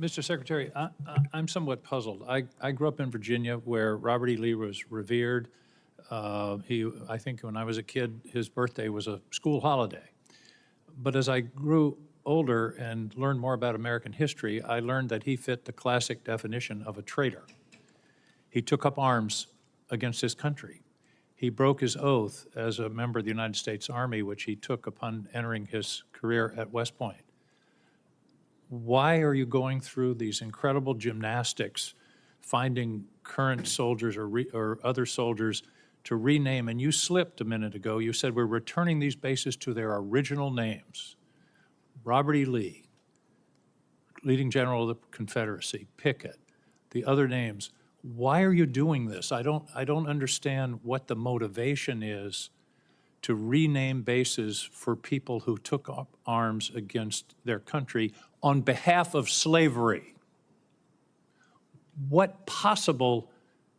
Mr. Secretary, I'm somewhat puzzled. I grew up in Virginia where Robert E. Lee was revered. I think when I was a kid, his birthday was a school holiday. But as I grew older and learned more about American history, I learned that he fit the classic definition of a traitor. He took up arms against his country. He broke his oath as a member of the United States Army, which he took upon entering his career at West Point. Why are you going through these incredible gymnastics, finding current soldiers or other soldiers to rename? And you slipped a minute ago. You said we're returning these bases to their original names. Robert E. Lee, leading general of the Confederacy, Pickett, the other names. Why are you doing this? I don't understand what the motivation is to rename bases for people who took up arms against their country on behalf of slavery. What possible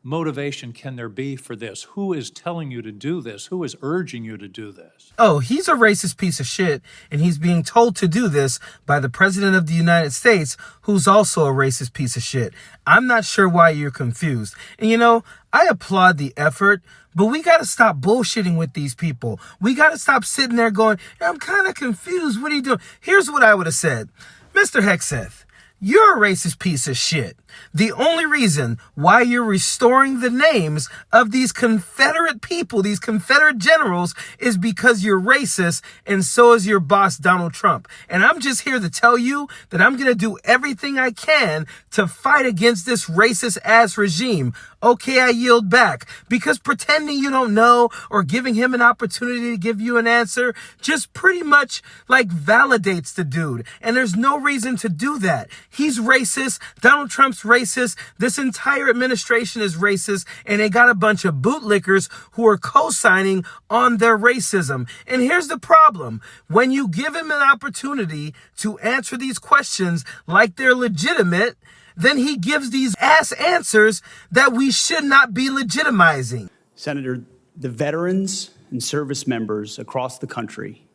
motivation can there be for this? Who is telling you to do this? Who is urging you to do this? Oh, he's a racist piece of shit, and he's being told to do this by the President of the United States, who's also a racist piece of shit. I'm not sure why you're confused. And you know, I applaud the effort, but we got to stop bullshitting with these people. We got to stop sitting there going, I'm kind of confused. What are you doing? Here's what I would have said. Mr. Hexeth, you're a racist piece of shit. The only reason why you're restoring the names of these Confederate people, these Confederate generals, is because you're racist, and so is your boss, Donald Trump. And I'm just here to tell you that I'm going to do everything I can to fight against this racist-ass regime. Okay, I yield back, because pretending you don't know or giving him an opportunity to give you an answer just pretty much like validates the dude. And there's no reason to do that. He's racist. Donald Trump's racist. This entire administration is racist, and they got a bunch of bootlickers who are co-signing on their racism. And here's the problem. When you give him an opportunity to answer these questions like they're legitimate, then he gives these ass answers that we should not be legitimizing. Senator, the veterans and service members across the country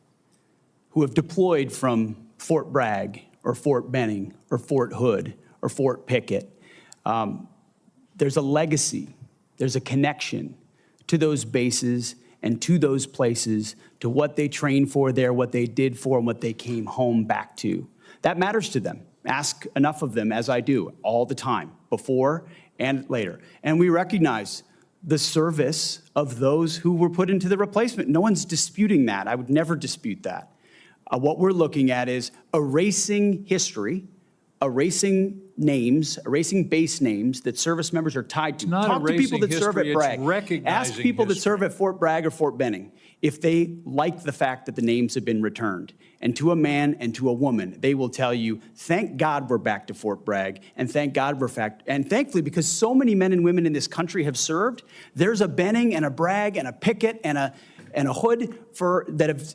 who have deployed from Fort Bragg or Fort Benning or Fort Hood or Fort Pickett, there's a legacy, there's a connection to those bases and to those places, to what they trained for there, what they did for, and what they came home back to. That matters to them. Ask enough of them, as I do, all the time, before and later. And we recognize the service of those who were put into the replacement. No one's disputing that. I would never dispute that. What we're looking at is erasing history, erasing names, erasing base names that service members are tied to. Talk to people that serve at Bragg. Ask people that serve at Fort Bragg or Fort Benning if they like the fact that the names have been returned. And to a man and to a woman, they will tell you, thank God we're back to Fort Bragg, and thank God we're back. And thankfully, because so many men and women in this country have served, there's a Benning and a Bragg and a Pickett and a Hood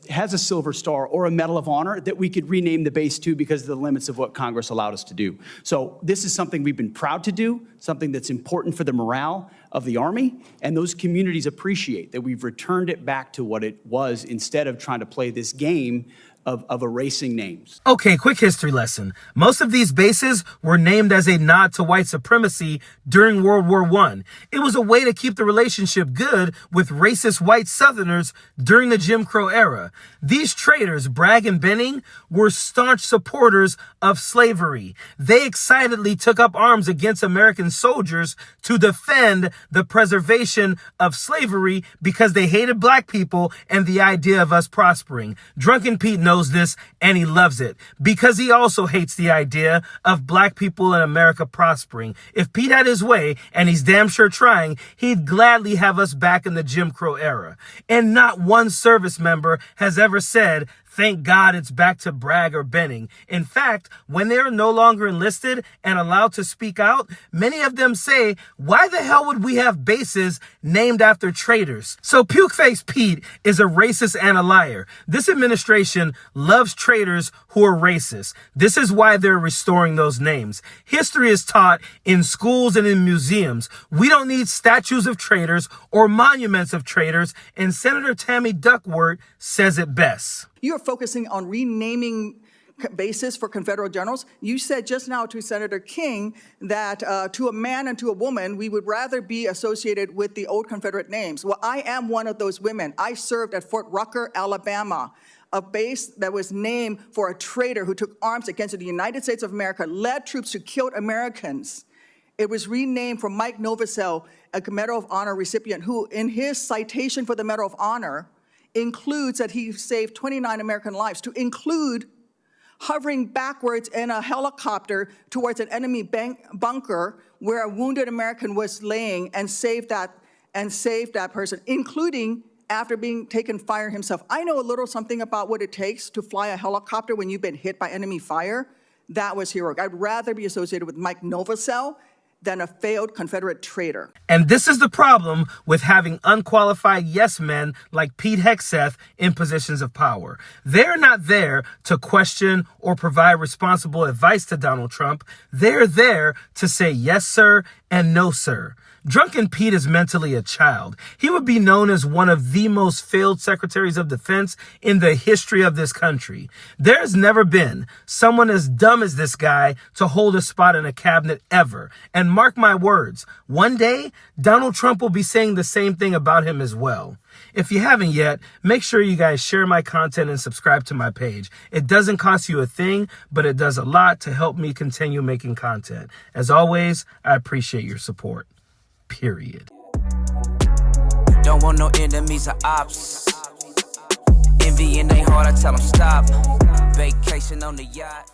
has a Silver Star or a Medal of Honor that we could rename the base to because of the limits of what Congress allowed us to do. So this is something we've been proud to do, something that's important for the morale of the Army, and those communities appreciate that we've returned it back to what it was instead of trying to play this game of erasing names. Okay, quick history lesson. Most of these bases were named as a nod to white supremacy during World War I. It was a way to keep the relationship good with racist white Southerners during the Jim Crow era. These traitors, Bragg and Benning, were staunch supporters of slavery. They excitedly took up arms against American soldiers to defend the preservation of slavery because they hated black people and the idea of us prospering. Drunken Pete knows this, and he loves it because he also hates the idea of black people in America prospering. If Pete had his way, and he's damn sure trying, he'd gladly have us back in the Jim Crow era. And not one service member has ever said, thank God it's back to Bragg or Benning. In fact, when they are no longer enlisted and allowed to speak out, many of them say, why the hell would we have bases named after traitors? So Pukeface Pete is a racist and a liar. This administration loves traitors who are racist. This is why they're restoring those names. History is taught in schools and in museums. We don't need statues of traitors or monuments of traitors, and Senator Tammy Duckworth says it best. You're focusing on renaming basis for Confederate generals. You said just now to Senator King that to a man and to a woman, we would rather be associated with the old Confederate names. Well, I am one of those women. I served at Fort Rucker, Alabama, a base that was named for a traitor who took arms against the United States of America, led troops who killed Americans. It was renamed for Mike Novosel, a Medal of Honor recipient, who in his citation for the Medal of Honor includes that he saved 29 American lives, to include hovering backwards in a helicopter towards an enemy bunker where a wounded American was laying and saved that person, including after being taken fire himself. I know a little something about what it takes to fly a helicopter when you've been hit by enemy fire. That was heroic. I'd rather be associated with Mike Novosel than a failed Confederate traitor. And this is the problem with having unqualified yes men like Pete Hegseth in positions of power. They're not there to question or provide responsible advice to Donald Trump. They're there to say yes, sir, and no, sir. Drunken Pete is mentally a child. He would be known as one of the most failed secretaries of defense in the history of this country. There's never been someone as dumb as this guy to hold a spot in a cabinet ever. And mark my words, one day, Donald Trump will be saying the same thing about him as well. If you haven't yet, make sure you guys share my content and subscribe to my page. It doesn't cost you a thing, but it does a lot to help me continue making content. As always, I appreciate your support. Period. Don't want no enemies or ops. Envy in they heart, I tell them stop. Vacation on the yacht.